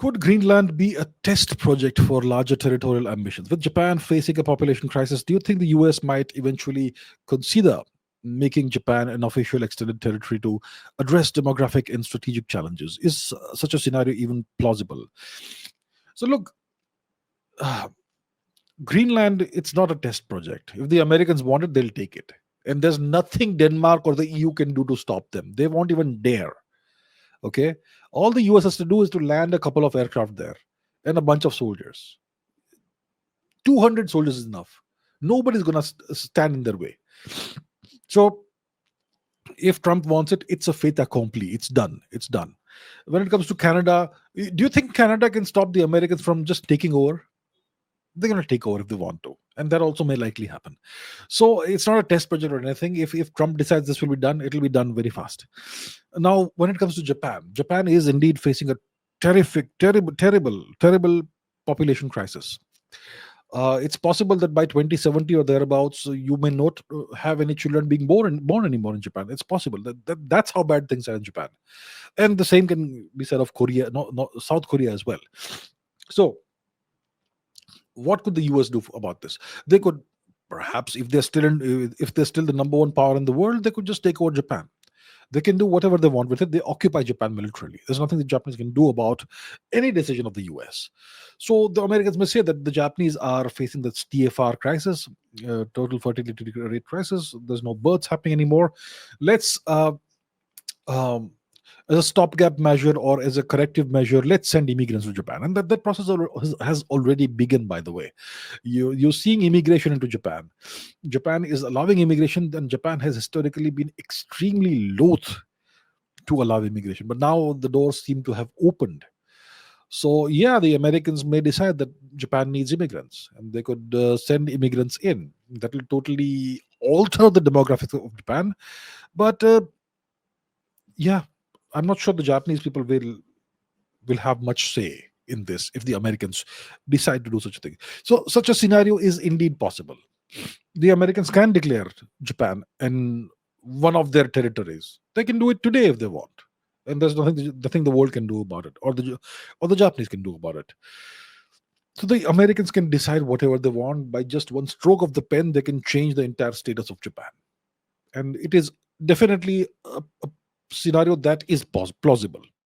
Could Greenland be a test project for larger territorial ambitions? With Japan facing a population crisis, do you think the US might eventually consider making Japan an official extended territory to address demographic and strategic challenges? Is such a scenario even plausible? So, look, uh, Greenland, it's not a test project. If the Americans want it, they'll take it. And there's nothing Denmark or the EU can do to stop them. They won't even dare. Okay. All the US has to do is to land a couple of aircraft there and a bunch of soldiers. 200 soldiers is enough. Nobody's going to stand in their way. So if Trump wants it, it's a fait accompli. It's done. It's done. When it comes to Canada, do you think Canada can stop the Americans from just taking over? They're going to take over if they want to, and that also may likely happen. So it's not a test project or anything. If Trump decides this will be done, it will be done very fast. Now, when it comes to Japan, Japan is indeed facing a terrible population crisis. It's possible that by 2070 or thereabouts, you may not have any children being born anymore in Japan. It's possible that's how bad things are in Japan, and the same can be said of Korea, no, South Korea as well. So what could the US do about this? They could perhaps, if they're still the number one power in the world, they could just take over Japan. They can do whatever they want with it. They occupy Japan militarily. There's nothing the Japanese can do about any decision of the US. So the Americans may say that the Japanese are facing this TFR crisis, total fertility rate crisis. There's no births happening anymore. Let's um, as a stopgap measure or as a corrective measure, let's send immigrants to Japan. And that process has already begun, by the way. You're seeing immigration into Japan. Japan is allowing immigration, and Japan has historically been extremely loath to allow immigration. But now the doors seem to have opened. So, yeah, the Americans may decide that Japan needs immigrants, and they could send immigrants in. That will totally alter the demographics of Japan. But yeah, I'm not sure the Japanese people will have much say in this if the Americans decide to do such a thing. So such a scenario is indeed possible. The Americans can declare Japan and one of their territories. They can do it today if they want, and there's nothing the world can do about it, or the Japanese can do about it. So the Americans can decide whatever they want by just one stroke of the pen. They can change the entire status of Japan, and it is definitely a scenario that is plausible.